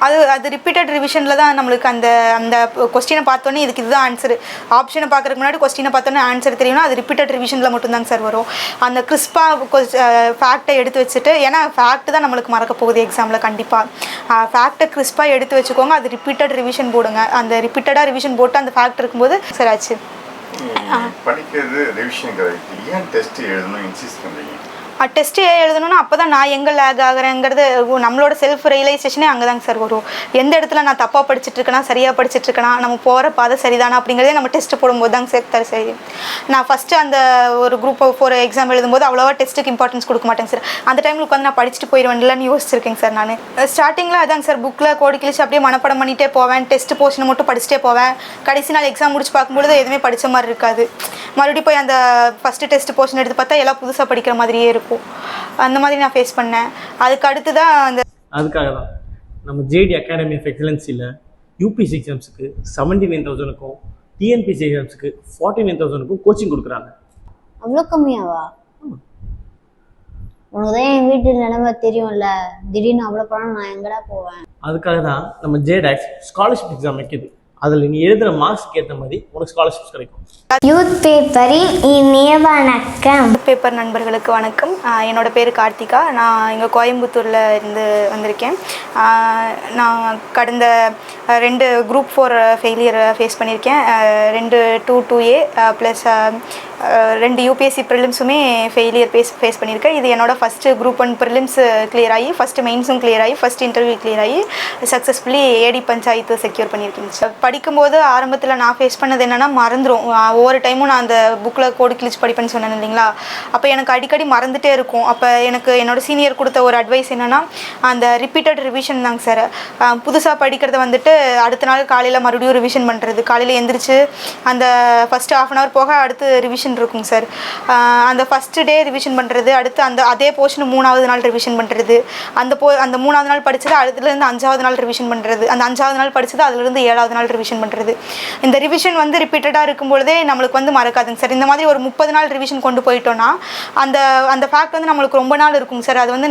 அது அது ரிப்பீட்டட் ரிவிஷனில் தான் நம்மளுக்கு அந்த அந்த கொஸ்டினை பார்த்தோன்னே இதுக்கு இதுதான் ஆன்சர். ஆப்ஷனை பார்க்குறதுக்கு முன்னாடி கொஸ்டினை பார்த்தோன்னே ஆன்சர் தெரியும்னா அது ரிப்பீட்டட் ரிவிஷனில் மட்டும்தாங்க சார் வரும். அந்த கிறிஸ்பாக ஃபேக்டை எடுத்து வச்சுட்டு, ஏன்னா ஃபேக்ட் தான் நம்மளுக்கு மறக்க போகுது எக்ஸாமில் கண்டிப்பாக. ஃபேக்டை கிறிஸ்பாக எடுத்து வச்சுக்கோங்க. அது ரிப்பீட்டட் ரிவிஷன் போடுங்க. அந்த ரிப்பீட்டடாக ரிவிஷன் போட்டு அந்த ஃபேக்ட் இருக்கும்போது சார் ஆச்சு. படிக்கிறது ரிவிஷன் ஏன் டெஸ்ட் எழுதணும் இன்சிஸ்ட் பண்ணுறீங்க? டெஸ்ட்டு எழுதணும்னா அப்போ தான் நான் எங்கே லேக் ஆகிறேங்கிறது நம்மளோட செல்ஃப் ரியலைசேஷனே அங்கே தாங்க சார் வரும். எந்த இடத்துல நான் தப்பாக படிச்சுட்ருக்கேனா சரியாக படிச்சுட்ருக்கேனா, நம்ம போகிற பாதை சரிதானா அப்படிங்கிறதே நம்ம டெஸ்ட்டு போடும்போது தாங்க சார் சரி. நான் ஃபஸ்ட்டு அந்த ஒரு குரூப் 4 எக்ஸாம் எழுதும்போது அவ்வளோவா டெஸ்ட்டுக்கு இம்பார்ட்டன்ஸ் கொடுக்க மாட்டேங்க சார். அந்த டைமில் உட்காந்து நான் படிச்சுட்டு போயிடுவேன்லன்னு யோசிச்சிருக்கேங்க சார். நான் ஸ்டார்டிங்கில் அதாங்க சார் புக்கில் கோடி கிழிச்சு அப்படியே மனப்படம் பண்ணிகிட்டே போவேன். டெஸ்ட் போர்ஷனை மட்டும் படிச்சுட்டே போவேன். கடைசி நாள் எக்ஸாம் முடிச்சு பார்க்கும்பொழுது எதுவுமே படித்த மாதிரி இருக்காது. மறுபடியும் போய் அந்த ஃபஸ்ட்டு டெஸ்ட் போர்ஷன் எடுத்து பார்த்தா எல்லாம் புதுசாக படிக்கிற மாதிரியே இருக்கும். அந்த மாதிரி நான் ஃபேஸ் பண்ணேன். அதுக்கு தான் அதுக்காக தான் நம்ம ஜேடி அகாடமி ஆஃப் எக்ஸலன்ஸில் யூபிஎஸ்சி எக்ஸாம்ஸுக்கு 79,000க்கும் டிஎன்பிஎஸ்சி எக்ஸாம்ஸுக்கு 49,000க்கும் கோச்சிங் கொடுக்குறாங்க. அவ்வளோ கம்மியாவா? உனக்கு தான் என் வீட்டு நிலைமை தெரியும்ல, திடீர்னு அவ்வளோ பணம் நான் எங்கடா போவேன்? அதுக்காக தான் நம்ம ஜேடாக்ஸ் ஸ்காலர்ஷிப் எக்ஸாம் வைக்கிது. அதில் நீ எழுதுகிற மார்க்ஸ்க்கு ஏற்ற மாதிரி உனக்கு ஸ்காலர்ஷிப்ஸ் கிடைக்கும். யூத் பேப்பரின் இனிய வணக்கம். பேப்பர் நண்பர்களுக்கு வணக்கம். என்னோட பேர் கார்த்திகா. நான் இங்கே கோயம்புத்தூரில் இருந்து வந்திருக்கேன். நான் கடந்த 2 குரூப் 4 ஃபெயிலியரை ஃபேஸ் பண்ணியிருக்கேன். 2 2A ப்ளஸ் 2 யூபிஎஸ்சி ப்ரிலிம்ஸுமே ஃபெயிலியர் ஃபேஸ் பண்ணியிருக்கேன். இது என்னோடய ஃபஸ்ட்டு குரூப் 1 ப்ரிலிம்ஸ் கிளியர் ஆகி, ஃபஸ்ட்டு மெயின்ஸும் கிளியர் ஆகி, ஃபஸ்ட் இன்டர்வியூ கிளியர் ஆகி சக்ஸஸ்ஃபுல்லி ஏடி பஞ்சாயத்து செக்யூர் பண்ணியிருக்கேன் சார். படிக்கும்போது ஆரம்பத்தில் நான் ஃபேஸ் பண்ணது என்னென்னா மறந்துடும். ஒவ்வொரு டைமும் நான் அந்த புக்கில் கோடு கிழிச்சு படிப்பேன்னு சொன்னேன் இல்லைங்களா, அப்போ எனக்கு அடிக்கடி மறந்துகிட்டே இருக்கும். அப்போ எனக்கு என்னோடய சீனியர் கொடுத்த ஒரு அட்வைஸ் என்னென்னா அந்த ரிப்பீட்டட் ரிவிஷன் தாங்க சார். புதுசாக படிக்கிறத வந்துட்டு அடுத்த நாள் காலையில் மறுபடியும் ரிவிஷன் பண்ணுறது. காலையில் எந்திரிச்சு அந்த ஃபஸ்ட்டு ½ hour போக அடுத்து ரிவிஷன் இருக்குங்க சார். அந்த ஃபஸ்ட்டு டே ரிவிஷன் பண்ணுறது, அடுத்து அந்த அதே போர்ஷன் 3வது நாள் ரிவிஷன் பண்ணுறது, அந்த 3வது நாள் படித்தது அதுலேருந்து 5வது நாள் ரிவிஷன் பண்ணுறது, அந்த 5வது நாள் படித்தது அதுலேருந்து 7வது நாள் ரிவிஷன் பண்ணுறது. இந்த ரிவிஷன் வந்து ரிப்பீட்டடாக இருக்கும்பொழுதே நம்மளுக்கு வந்து மறக்காதுங்க சார். இந்த மாதிரி ஒரு 30 நாள் ரிவிஷன் கொண்டு போயிட்டோன்னா அந்த அந்த ஃபேக்ட் வந்து நம்மளுக்கு ரொம்ப நாள் இருக்குங்க சார். அது வந்து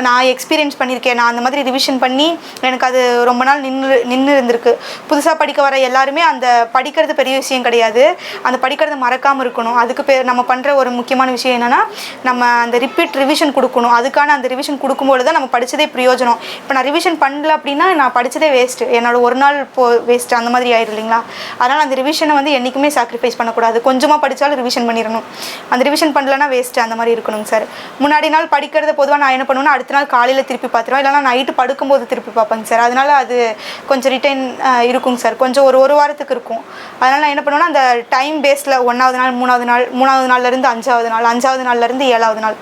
நான் எக்ஸ்பீரியன்ஸ் பண்ணியிருக்கேன். நான் அந்த மாதிரி ரிவிஷன் பண்ணி எனக்கு அது ரொம்ப நாள் நின்று இருந்திருக்கு. புதுசாக படிக்க வர எல்லாருமே அந்த படிக்கிறது பெரிய விஷயம் கிடையாது, அந்த படிக்கிறத மறக்காமல் இருக்கணும். அதுக்கு நம்ம பண்ணுற ஒரு முக்கியமான விஷயம் என்னென்னா நம்ம அந்த ரிவிஷன் கொடுக்கணும். அதுக்கான அந்த ரிவிஷன் கொடுக்கும்போது தான் நம்ம படித்ததே பிரயோஜனம். இப்போ நான் ரிவிஷன் பண்ணல அப்படின்னா நான் படித்ததே வேஸ்ட்டு, என்னோட ஒரு நாள் வேஸ்ட்டு அந்த மாதிரி ஆயிடும் இல்லைங்களா. அதனால் அந்த ரிவிஷனை வந்து என்றைக்குமே சாக்ரிஃபைஸ் பண்ணக்கூடாது. கொஞ்சமாக படித்தாலும் ரிவிஷன் பண்ணிடணும். அந்த ரிவிஷன் பண்ணலன்னா வேஸ்ட்டு அந்த மாதிரி இருக்கணுங்க சார். முன்னாடி நாள் படிக்கிறத பொதுவாக நான் என்ன பண்ணுவேன்னா அடுத்த நாள் காலையில் திருப்பி பார்த்துருவேன், இல்லைனா நைட்டு படுக்கும்போது திருப்பி பார்ப்பேங்க சார். அதனால் அது கொஞ்சம் ரிட்டைன் இருக்குங்க சார். கொஞ்சம் ஒரு வாரத்துக்கு இருக்கும். அதனால் நான் என்ன பண்ணுவேன்னா அந்த டைம் பேஸில் 1வது நாள் 3வது நாள்லேருந்து 5வது நாள், 5வது நாள்லேருந்து 7வது நாள்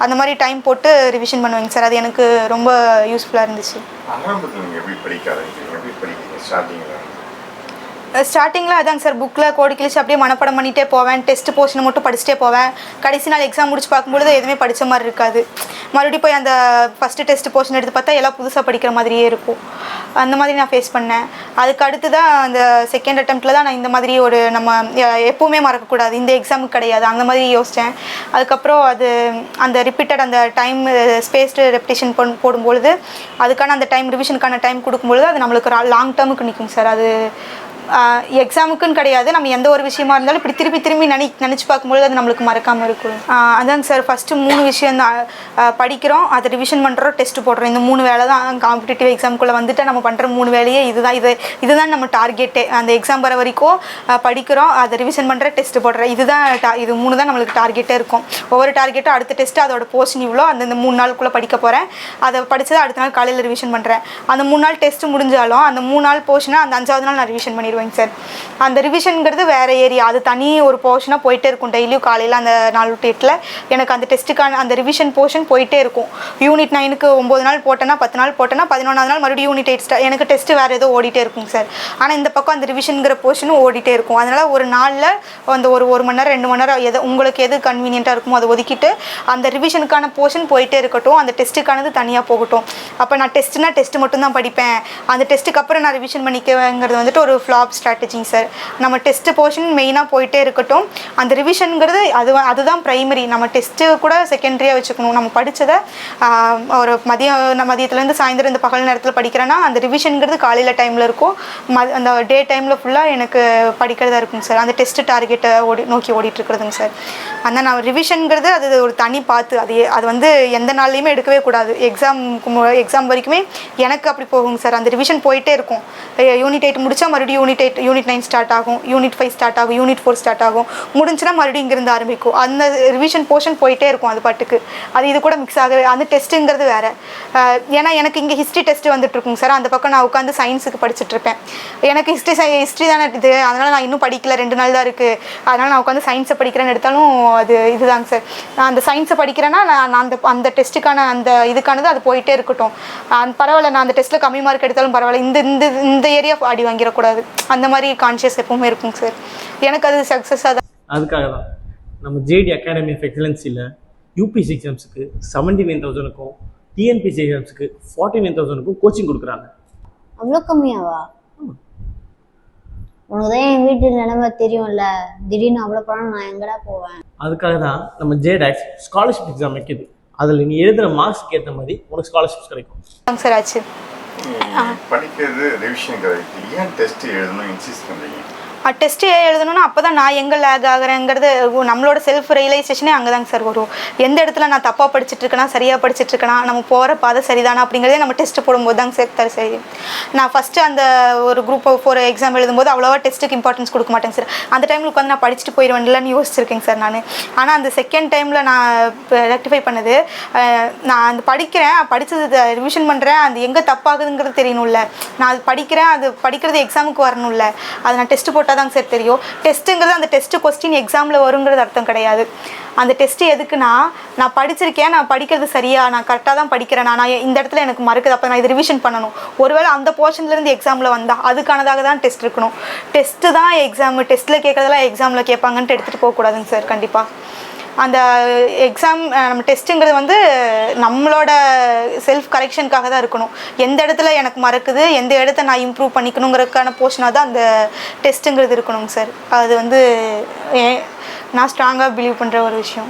அந்த மாதிரி டைம் போட்டு ரிவிஷன் பண்ணுவேங்க சார். அது எனக்கு ரொம்ப யூஸ்ஃபுல்லாக இருந்துச்சு. ஸ்டார்டிங்கில் அதாங்க சார் புக்கில் கோடி கிழிச்சு அப்படியே மனப்படம் பண்ணிகிட்டே போவேன். டெஸ்ட் போர்ஷனை மட்டும் படிச்சுட்டே போவேன். கடைசி நாள் எக்ஸாம் முடிச்சு பார்க்கும்பொழுது எதுவுமே படித்த மாதிரி இருக்காது. மறுபடியும் போய் அந்த ஃபஸ்ட்டு டெஸ்ட் போர்ஷன் எடுத்து பார்த்தா எல்லாம் புதுசாக படிக்கிற மாதிரியே இருக்கும். அந்த மாதிரி நான் ஃபேஸ் பண்ணேன். அதுக்கு தான் அந்த செகண்ட் அட்டெம்ப்டில் தான் நான் இந்த மாதிரி ஒரு நம்ம எப்போவுமே மறக்கக்கூடாது, இந்த எக்ஸாமுக்கு கிடையாது அந்த மாதிரி யோசித்தேன். அதுக்கப்புறம் அந்த ரிப்பீட்டட் அந்த டைம் ஸ்பேஸ்டு ரெப்டிஷன் போடும்பொழுது அதுக்கான அந்த டைம் ரிவிஷனுக்கான டைம் கொடுக்கும்பொழுது அது நம்மளுக்கு லாங் டேர்முக்கு நிற்கும் சார். அது எக்ஸாமுக்குன்னு கிடையாது, நம்ம எந்த ஒரு விஷயமா இருந்தாலும் இப்படி திரும்பி நினச்சி பார்க்கும்போது அது நம்மளுக்கு மறக்காமல் இருக்கும். அதாங்க சார் ஃபஸ்ட்டு 3 விஷயம் தான். படிக்கிறோம், அதை ரிவிஷன் பண்ணுறோம், டெஸ்ட் போடுறோம். இந்த 3 வேலை தான் காம்படிட்டிவ் எக்ஸாமுக்குள்ளே வந்துட்டு நம்ம பண்ணுற 3 வேலையே இதுதான் நம்ம டார்கெட்டே. அந்த எக்ஸாம் வர வரைக்கும் படிக்கிறோம், அதை ரிவிஷன் பண்ணுற, டெஸ்ட் போடுற, இது 3 தான் நம்மளுக்கு டார்கெட்டே இருக்கும். ஒவ்வொரு டார்கெட்டும் அடுத்த டெஸ்ட்டு அதோட போர்ஷன் இவ்வளோ, அந்த 3 நாளுக்குள்ளே படிக்க போகிறேன், அதை படித்ததை அடுத்த நாள் காலையில் ரிவிஷன் பண்ணுறேன். அந்த 3 நாள் டெஸ்ட்டு முடிஞ்சாலும் அந்த 3 நாள் போர்ஷனை அந்த 5வது நாள் நான் ரிவிஷன் பண்ணிடுவேங்க சார். அந்த ரிவிஷனுங்கிறது வேறு ஏரியா, அது தனி ஒரு போர்ஷனாக போயிட்டே இருக்கும். டெய்லியும் காலையில் அந்த 4 to 8 எனக்கு அந்த டெஸ்ட்டுக்கான அந்த ரிவிஷன் போர்ஷன் போயிட்டே இருக்கும். யூனிட் 9க்கு 9 நாள் போட்டேன்னா 10 நாள் போட்டேன்னா 11வது நாள் மறுபடியும் யூனிட் 8 எனக்கு டெஸ்ட்டு வேறு ஏதோ ஓடிட்டே இருக்குங்க சார். ஆனால் இந்த பக்கம் அந்த ரிவிஷனுங்கிற போர்ஷனும் ஓடிட்டே இருக்கும். அதனால் ஒரு நாளில் அந்த ஒரு மணி நேரம் 2 மணி நேரம் உங்களுக்கு எது கன்வீனியண்ட்டாக இருக்குமோ அதை ஒதுக்கிட்டு அந்த ரிவிஷனுக்கான போர்ஷன் போயிட்டே இருக்கட்டும், அந்த டெஸ்ட்டுக்கானது தனியாக போகட்டும். அப்போ நான் டெஸ்ட்டு மட்டும்தான் படிப்பேன், அந்த டெஸ்ட்டுக்கு அப்புறம் நான் ரிவிஷன் பண்ணிக்கவேங்கிறது வந்துட்டு ஒரு ஃப்ளா டாப் ஸ்ட்ராட்டஜிங் சார். நம்ம டெஸ்ட் போர்ஷன் மெயினாக போயிட்டே இருக்கட்டும். அந்த ரிவிஷனுங்கிறது அதுதான் ப்ரைமரி. நம்ம டெஸ்ட்டு கூட செகண்டரியாக வச்சுக்கணும். நம்ம படித்ததை ஒரு மதியத்துலேருந்து சாயந்தரம் இந்த பகல் நேரத்தில் படிக்கிறேன்னா அந்த ரிவிஷனுங்கிறது காலையில் டைமில் இருக்கும். அந்த டே டைமில் ஃபுல்லாக எனக்கு படிக்கிறதா இருக்குங்க சார். அந்த டெஸ்ட்டு டார்கெட்டை நோக்கி ஓடிட்டுருக்குறதுங்க சார். அந்த நான் ரிவிஷனுங்கிறது அது ஒரு தனி பார்த்து. அது வந்து எந்த நாள்லையுமே எடுக்கவே கூடாது. எக்ஸாம் வரைக்குமே எனக்கு அப்படி போகுங்க சார். அந்த ரிவிஷன் போயிட்டே இருக்கும். யூனிட் 8 முடித்தா மறுபடியும் யூனிட் 9 ஸ்டார்ட் ஆகும், யூனிட் 5 ஸ்டார்ட் ஆகும், யூனிட் 4 ஸ்டார்ட் ஆகும். முடிஞ்சுன்னா மறுபடியும் இங்கேருந்து ஆரம்பிக்கும். அந்த ரிவிஷன் போர்ஷன் போயிட்டே இருக்கும் அது பாட்டுக்கு. இது கூட மிக்ஸ் ஆகுது. அந்த டெஸ்ட்டுங்கிறது வேறு. ஏன்னா எனக்கு இங்கே ஹிஸ்ட்ரி டெஸ்ட் வந்துட்டு இருக்குங்க சார். அந்த பக்கம் நான் உட்காந்து சயின்ஸுக்கு படிச்சுட்டு இருப்பேன். எனக்கு ஹிஸ்ட்ரி தானே இது, அதனால் நான் இன்னும் படிக்கல, 2 நாள் தான் இருக்குது, அதனால் நான் உட்காந்து சயின்ஸை படிக்கிறேன்னு எடுத்தாலும் அது இதுதாங்க சார். நான் அந்த சயின்ஸை படிக்கிறேன்னா நான் அந்த டெஸ்ட்டுக்கான அந்த இதுக்கானது அது போயிட்டே இருக்கட்டும். பரவாயில்ல, நான் அந்த டெஸ்ட்டில் கம்மி மார்க் எடுத்தாலும் பரவாயில்ல, இந்த ஏரியா அடி வாங்கிடக்கூடாது. அந்த மாதிரி கான்ஷியஸ் எப்பவுமே இருக்குங்க சார். எனக்கு அது சக்ஸஸாக தான். அதுக்காக தான் நம்ம ஜேடி அகாடமி ஆஃப் எக்ஸலன்ஸில் யூபிஎஸ்சி எக்ஸாம்ஸுக்கு 79,000க்கும் டிஎன்பிசி எக்ஸாம்ஸுக்கு 49,000க்கும் கோச்சிங் கொடுக்குறாங்க. அவ்வளோ கம்மியாவா? உனக்கு தான் என் வீட்டு நிலைமை தெரியும்ல, திடீர்னு அவ்வளோ பணம் நான் எங்கடா போவேன்? அதுக்காக தான் நம்ம ஜேடாக்ஸ் ஸ்காலர்ஷிப் எக்ஸாம் வைக்கிது. அதில் நீ எழுதுகிற மார்க்ஸ்க்கு ஏற்ற மாதிரி உனக்கு ஸ்காலர்ஷிப்ஸ் கிடைக்கும். சார் ஆச்சு படிக்கிறது ரிவிஷன் கிடையாது. ஏன் டெஸ்ட் எழுதணும் இன்சிஸ்ட் பண்ணுறீங்க? டெஸ்ட்டு எழுதணும்னா அப்போ தான் நான் எங்கே லேக் ஆகிறேங்கிறது நம்மளோட செல்ஃப் ரியலைசேஷனே அங்கே தாங்க சார் வரும். எந்த இடத்துல நான் தப்பாக படிச்சுட்ருக்கேனா சரியாக படிச்சுட்ருக்கேனா, நம்ம போகிற பாதை சரிதானா அப்படிங்கிறதே நம்ம டெஸ்ட்டு போடும்போது தாங்க சார் சரி. நான் ஃபஸ்ட்டு அந்த ஒரு குரூப் 4 எக்ஸாம் எழுதும்போது அவ்வளோவா டெஸ்ட்டுக்கு இம்பார்ட்டன்ஸ் கொடுக்க மாட்டேங்க சார். அந்த டைமில் உட்காந்து நான் படிச்சுட்டு போயிடுவேன்லன்னு யோசிச்சிருக்கேங்க சார் நான். ஆனால் அந்த செகண்ட் டைமில் நான் ரெக்டிஃபை பண்ணது, நான் அந்த படித்தது ரிவிஷன் பண்ணுறேன், அது எங்கே தப்பாகுதுங்கிறது தெரியணும்ல. நான் அது படிக்கிறேன், அது படிக்கிறது எக்ஸாமுக்கு வரணும்ல. அது நான் டெஸ்ட்டு போட்டால் தாங்க சார் தெரியும். டெஸ்ட்டுங்கிறது அந்த டெஸ்ட்டு கொஸ்டின் எக்ஸாமில் வருங்கிறது அர்த்தம் கிடையாது. அந்த டெஸ்ட்டு எதுக்குன்னா, நான் படிச்சிருக்கேன், நான் படிக்கிறது சரியா, நான் கரெக்டாக தான் படிக்கிறேன், நான் இந்த இடத்துல எனக்கு மறக்குது, அப்போ நான் இது ரிவிஷன் பண்ணணும். ஒருவேளை அந்த போர்ஷன்லேருந்து எக்ஸாமில் வந்தால் அதுக்கானதாக தான் டெஸ்ட் இருக்கணும். டெஸ்ட்டு தான் எக்ஸாம், டெஸ்ட்டில் கேட்குறதெல்லாம் எக்ஸாமில் கேட்பாங்கன்ட்டு எடுத்துகிட்டு போகக்கூடாதுங்க சார். கண்டிப்பாக அந்த எக்ஸாம் நம்ம டெஸ்ட்டுங்கிறது வந்து நம்மளோட செல்ஃப் கரெக்ஷனுக்காக தான் இருக்கணும். எந்த இடத்துல எனக்கு மறக்குது, எந்த இடத்த நான் இம்ப்ரூவ் பண்ணிக்கணுங்கிறதுக்கான போர்ஷனாக தான் அந்த டெஸ்ட்டுங்கிறது இருக்கணுங்க சார். அது வந்து நான் ஸ்ட்ராங்காக பிலீவ் பண்ணுற ஒரு விஷயம்.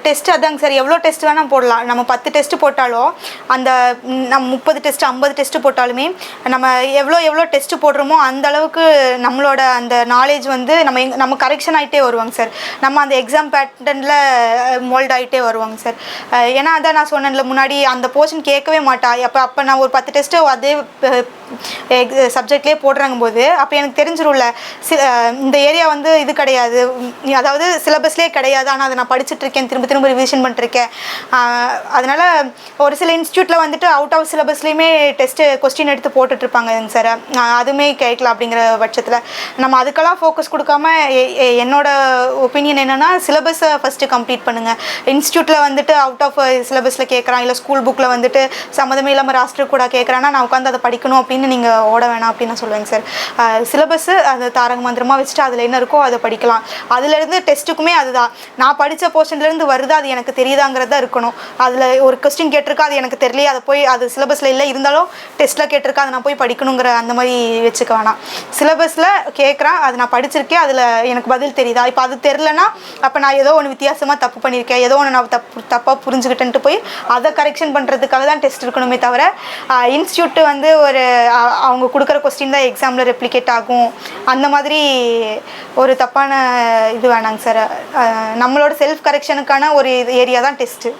டெஸ்ட்டு அதாங்க சார். எவ்வளோ டெஸ்ட் வேணால் போடலாம். நம்ம 10 டெஸ்ட்டு போட்டாலும், அந்த நம்ம 30 டெஸ்ட்டு 50 டெஸ்ட்டு போட்டாலுமே நம்ம எவ்வளோ டெஸ்ட்டு போடுறோமோ அந்த அளவுக்கு நம்மளோட அந்த நாலேஜ் வந்து நம்ம கரெக்ஷன் ஆகிட்டே வருவாங்க சார். நம்ம அந்த எக்ஸாம் பேட்டர்னில் மோல்ட் ஆகிட்டே வருவாங்க சார். ஏன்னா அதான் நான் சொன்னேன்ல முன்னாடி, அந்த போர்ஷன் கேட்கவே மாட்டா. அப்போ நான் ஒரு 10 டெஸ்ட்டு அதே சப்ஜெக்ட்லேயே போடுறாங்க போது அப்போ எனக்கு தெரிஞ்சிடும்ல, இந்த ஏரியா வந்து இது கிடையாது, அதாவது சிலபஸ்லேயே கிடையாது, ஆனால் அதை நான் படிச்சுட்ருக்கேன், திரும்ப ரிவிஷன் பண்ணிருக்கேன். அதனால் ஒரு சில இன்ஸ்டியூட்டில் வந்துட்டு அவுட் ஆஃப் சிலபஸ்லேயுமே டெஸ்ட்டு கொஸ்டின் எடுத்து போட்டுட்ருப்பாங்க சார். அதுவுமே கேட்கலாம். அப்படிங்கிற பட்சத்தில் நம்ம அதுக்கெல்லாம் ஃபோக்கஸ் கொடுக்காம என்னோட ஒப்பீனியன் என்னென்னா, சிலபஸை ஃபஸ்ட்டு கம்ப்ளீட் பண்ணுங்கள். இன்ஸ்டியூட்டில் வந்துட்டு அவுட் ஆஃப் சிலபஸில் கேட்குறான், இல்லை ஸ்கூல் புக்கில் வந்துட்டு சம்மந்தமே இல்லாமல் ராஷ்டிர கூட கேட்குறான்னா நான் உட்காந்து அதை படிக்கணும் அப்படின்னு நீங்கள் ஓட வேணாம் அப்படின்னு நான் சொல்லுவேங்க சார். சிலபஸ்ஸு அதை தாரக மந்திரமாக வச்சுட்டு அதில் என்ன இருக்கோ அதை படிக்கலாம். அதுலேருந்து டெஸ்ட்டுக்குமே அதுதான், நான் படித்த போர்ஷன்லேருந்து வருது, அது எனக்கு தெரியுதாங்கிறது தான் இருக்கணும். அதில் ஒரு கொஸ்டின் கேட்டிருக்கா, அது எனக்கு தெரியலையே, அதை போய் அது சிலபஸில் இல்லை இருந்தாலும் டெஸ்ட்டில் கேட்டிருக்கா, அதை நான் போய் படிக்கணுங்கிற அந்த மாதிரி வச்சுக்க வேணாம். சிலபஸில் கேட்குறான், அது நான் படிச்சிருக்கேன், அதில் எனக்கு பதில் தெரியுதா, இப்போ அது தெரிலனா அப்போ நான் ஏதோ ஒன்று வித்தியாசமாக தப்பு பண்ணியிருக்கேன், ஏதோ ஒன்று நான் தப்பாக புரிஞ்சுக்கிட்டேன்ட்டு போய் அதை கரெக்ஷன் பண்ணுறதுக்காக தான் டெஸ்ட் இருக்கணுமே தவிர, இன்ஸ்டியூட்டு வந்து ஒரு அவங்க கொடுக்குற கொஸ்டின் தான் எக்ஸாமில் ரெப்ளிகேட் ஆகும் அந்த மாதிரி ஒரு தப்பான இது வேணாங்க சார். நம்மளோட செல்ஃப் கரெக்ஷனுக்கான ஒரு ஏரியா தான் டெஸ்ட்டு.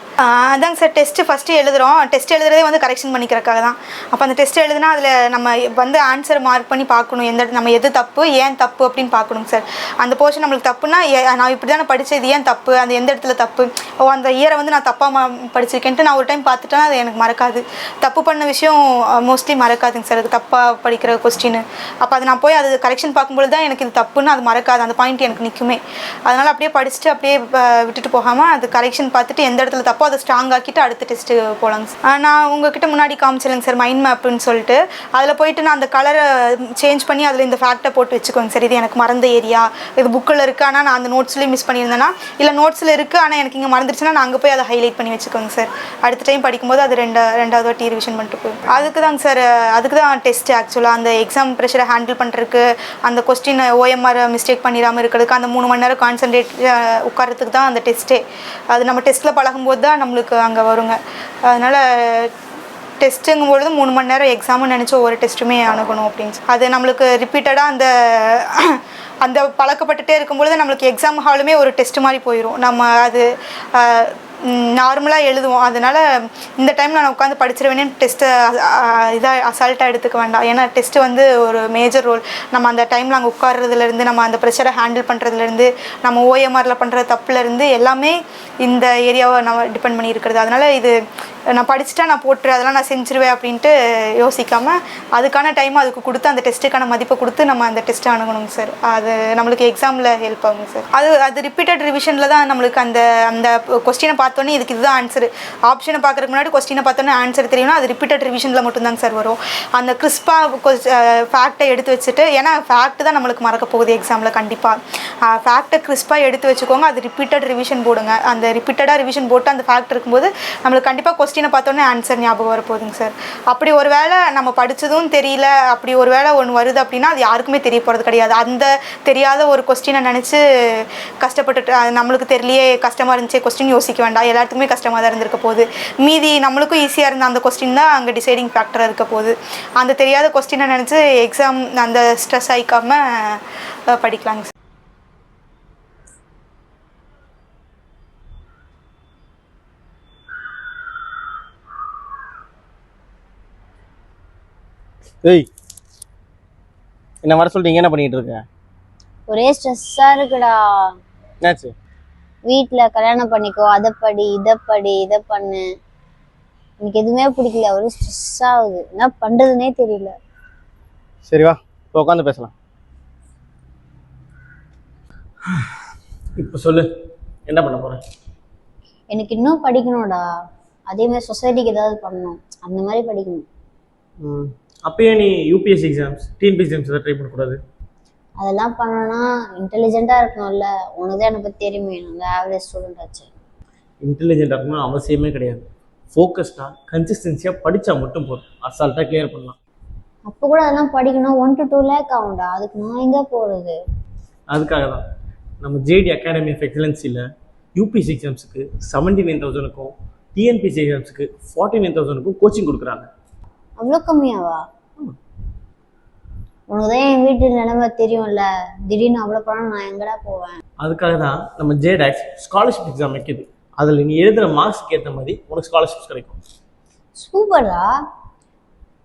அதாங்க சார், டெஸ்ட்டு ஃபஸ்ட்டு எழுதுகிறோம். டெஸ்ட் எழுதுறதே வந்து கரெக்ஷன் பண்ணிக்கிறக்காக தான். அப்போ அந்த டெஸ்ட் எழுதுனா அதில் நம்ம வந்து ஆன்சர் மார்க் பண்ணி பார்க்கணும், நம்ம எது தப்பு ஏன் தப்பு அப்படின்னு பார்க்கணுங்க சார். அந்த போர்ஷன் நம்மளுக்கு தப்புனா, நான் இப்படி தானே படித்தேன், இது ஏன் தப்பு, அந்த எந்த இடத்துல தப்பு, அந்த இயரை வந்து நான் தப்பாக படிச்சிருக்கேன்ட்டு நான் ஒரு டைம் பார்த்துட்டேன்னா அது எனக்கு மறக்காது. தப்பு பண்ண விஷயம் மோஸ்ட்லி மறக்காதுங்க சார். அது தப்பாக படிக்கிற கொஸ்டின் அப்போ அது நான் போய் அது கரெக்ஷன் பார்க்கும்போது தான் எனக்கு இது தப்புன்னு அது மறக்காது, அந்த பாயிண்ட் எனக்கு நிற்குமே. அதனால் அப்படியே படிச்சுட்டு அப்படியே விட்டுட்டு போகாமல் அது கரெக்ஷன் பார்த்துட்டு எந்த இடத்துல தப்போ அதை ஸ்ட்ராங் ஆக்கிட்டு அடுத்த டெஸ்ட்டு போகலாங்க சார். நான் உங்ககிட்ட முன்னாடி காமிச்சில்லைங்க சார் மைண்ட் மேப்னு சொல்லிட்டு, அதில் போயிட்டு நான் அந்த கலரை சேஞ்ச் பண்ணி அதில் இந்த ஃபேக்டை போட்டு வச்சுக்கோங்க சார். இது எனக்கு மறந்த ஏரியா, இது புக்கில் இருக்குது ஆனால் நான் அந்த நோட்ஸ்லேயும் மிஸ் பண்ணியிருந்தேன்னா, இல்லை நோட்ஸில் இருக்குது ஆனால் எனக்கு இங்கே மறந்துருச்சுன்னா நான் அங்கே போய் அதை ஹைலைட் பண்ணி வச்சுக்கோங்க சார். அடுத்த டைம் படிக்கும்போது அது ரெண்டாவது வாட்டி ரிவிஷன் பண்ணிட்டு போய் அதுக்கு தாங்க சார், அதுக்கு தான் டெஸ்ட். ஆக்சுவலாக அந்த எக்ஸாம் ப்ரெஷரை ஹேண்டில் பண்ணுறதுக்கு, அந்த கொஸ்டின் ஓஎம்ஆர் மிஸ்டேக் பண்ணிடாமல் இருக்கிறதுக்கு, அந்த 3 மணி நேரம் கான்சன்ட்ரேட் உட்காரத்துக்கு தான் அந்த டெஸ்ட்டே. அது நம்ம டெஸ்ட்டில் பழகும்போது தான் நம்மளுக்கு அங்கே வருங்க. அதனால் டெஸ்ட்டுங்கும்பொழுது 3 மணி நேரம் எக்ஸாம்னு நினச்சி ஒவ்வொரு டெஸ்ட்டுமே அணுகணும் அப்படின்னு. அது நம்மளுக்கு ரிப்பீட்டடாக அந்த பழக்கப்பட்டுட்டே இருக்கும்பொழுது நம்மளுக்கு எக்ஸாம் ஹாலுமே ஒரு டெஸ்ட் மாதிரி போயிடும். நம்ம அது நார்மலாக எழுதுவோம். அதனால் இந்த டைம் நான் உட்காந்து படிச்சிருவேனே டெஸ்ட்டை இதாக அசால்ட்டாக எடுத்துக்க வேண்டாம். ஏன்னா டெஸ்ட்டு வந்து ஒரு மேஜர் ரோல். நம்ம அந்த டைமில் அங்கே உட்கார்றதுலேருந்து, நம்ம அந்த ப்ரெஷரை ஹேண்டில் பண்ணுறதுலேருந்து, நம்ம ஓஎம்ஆரில் பண்ணுற தப்புலேருந்து எல்லாமே இந்த ஏரியாவை நம்ம டிபெண்ட் பண்ணி இருக்கிறது. அதனால் இது நான் படிச்சுட்டா நான் போட்டுரு, அதெல்லாம் நான் செஞ்சுருவேன் அப்படின்ட்டு யோசிக்காமல் அதுக்கான டைம் அதுக்கு கொடுத்து அந்த டெஸ்ட்டுக்கான மதிப்பை கொடுத்து நம்ம அந்த டெஸ்ட்டை அணுகணுங்க சார். அது நம்மளுக்கு எக்ஸாமில் ஹெல்ப் ஆகுங்க சார். அது ரிப்பீட்டட் ரிவிஷனில் தான் நம்மளுக்கு அந்த கொஸ்டினை பார்த்தோன்னே இதுக்கு இதுதான் ஆன்சர், ஆப்ஷனை பார்க்குறதுக்கு முன்னாடி கொஸ்டினை பார்த்தோன்னே ஆன்சர் தெரியும்னா அது ரிப்பீட்டட் ரிவிஷனில் மட்டும்தாங்க சார் வரும். அந்த கிறிஸ்பாக ஃபேக்டை எடுத்து வச்சுட்டு, ஏன்னா ஃபேக்ட் தான் நம்மளுக்கு மறக்க போகுது எக்ஸாமில் கண்டிப்பாக. ஃபேக்டை கிறிஸ்பாக எடுத்து வச்சுக்கோங்க. அது ரிப்பீட்டட் ரிவிஷன் போடுங்க. அந்த ரிப்பீட்டடாக ரிவிஷன் போட்டு அந்த ஃபேக்ட் இருக்கும்போது நம்மளுக்கு கண்டிப்பாக கொஸ்டினை பார்த்தோன்னே ஆன்சர் ஞாபகம் வரப்போகுதுங்க சார். அப்படி ஒரு வேளை நம்ம படித்ததும் தெரியல, அப்படி ஒரு வேளை ஒன்று வருது அப்படின்னா அது யாருக்குமே தெரிய போகிறது கிடையாது. அந்த தெரியாத ஒரு கொஸ்டினை நினச்சி கஷ்டப்பட்டுட்டு நம்மளுக்கு தெரியலையே, கஷ்டமாக இருந்துச்சு கொஸ்டின் யோசிக்க வேண்டாம். எல்லாத்துக்குமே கஷ்டமாக தான் இருந்திருக்க போகுது. மீதி நம்மளுக்கும் ஈஸியாக இருந்த அந்த கொஸ்டின் தான் அங்கே டிசைடிங் ஃபேக்டராக இருக்க போகுது. அந்த தெரியாத கொஸ்டினை நினச்சி எக்ஸாம் அந்த ஸ்ட்ரெஸ் ஆகிக்காமல் படிக்கலாங்க சார். ஏய், என்ன வர சொல்லிட்டு என்ன பண்ணிட்டு இருக்க? ஒரே ஸ்ட்ரெஸ்ஸா இருக்குடா. என்னாச்சு? வீட்டுல கல்யாணம் பண்ணிக்கோ, அதை படி இதை பண்ணு, எனக்கு எதுவுமே பிடிக்கல. ஒரே ஸ்ட்ரெஸ் ஆகுது, என்ன பண்றதுன்னே தெரியல. சரி வா, இப்போ உட்காந்து பேசலாம். இப்போ சொல்லு, என்ன பண்ண போற? எனக்கு இன்னும் படிக்கணும்டா. அதே மாதிரி சொசைட்டிக்கு ஏதாவது பண்ணணும், அந்த மாதிரி படிக்கணும். அப்பயே நீ UPSC exams, TNPSC exams try பண்ணக்கூடாது? அதெல்லாம் பண்ணணும்னா இன்டெலிஜென்ட்டாக இருக்கணும்ல. உனக்கு தான் எனக்கு தெரியுமே, நல்ல ஆவரேஜ் ஸ்டூடெண்ட் ஆச்சு. இன்டெலிஜென்ட்டாக இருக்கணும் அவசியமே கிடையாது. ஃபோக்கஸ்டாக கன்சிஸ்டன்சியாக படித்தா மட்டும் போதும், அசால்ட்டாக கிளியர் பண்ணலாம். அப்போ கூட அதெல்லாம் படிக்கணும், 1 to 2 lakh ஆகும்டா. அதுக்கு நான் எங்கே போகிறது? அதுக்காக தான் நம்ம ஜேடி அகாடமி ஆஃப் எக்ஸலன்ஸில் யூபிஎஸ்சி எக்ஸாம்ஸுக்கு 79,000க்கும் டிஎன்பிஎஸ்சி எக்ஸாம்ஸுக்கு 49,000க்கும் கோச்சிங் கொடுக்குறாங்க. அவ்வளோ கம்மியாவா? உனக்கு தான் என் வீட்டு நிலைமை தெரியும்ல, திடீர்னு அவ்வளோ பணம் நான் எங்கடா போவேன்? அதுக்காக தான் நம்ம ஜேடாக்ஸ் ஸ்காலர்ஷிப் எக்ஸாம் வைக்கிது. அதில் நீ எழுதுகிற மார்க்ஸ்க்கு ஏற்ற மாதிரி உனக்கு ஸ்காலர்ஷிப்ஸ் கிடைக்கும். சூப்பரா.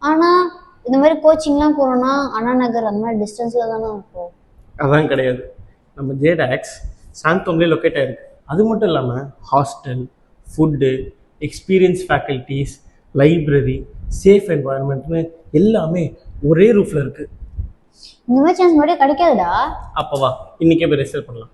ஆனால் இந்த மாதிரி கோச்சிங்லாம் போகிறோன்னா அண்ணா நகர் அந்த மாதிரி டிஸ்டன்ஸில் தானே இருக்கும். அதான் கிடையாது, நம்ம ஜேடாக்ஸ் சாந்தோம்லேயே லொக்கேட் ஆகிருக்கு. அது மட்டும் இல்லாமல் hostel, food, experience faculties, library, safe என்வாயன்மெண்ட்னு எல்லாமே ஒரே ரூஃபில் இருக்குது. இந்த மாதிரி சான்ஸ் மறுபடியும் கிடைக்காதுடா. அப்போ வா, இன்றைக்கே போய் ரெஜிஸ்டர் பண்ணலாம்.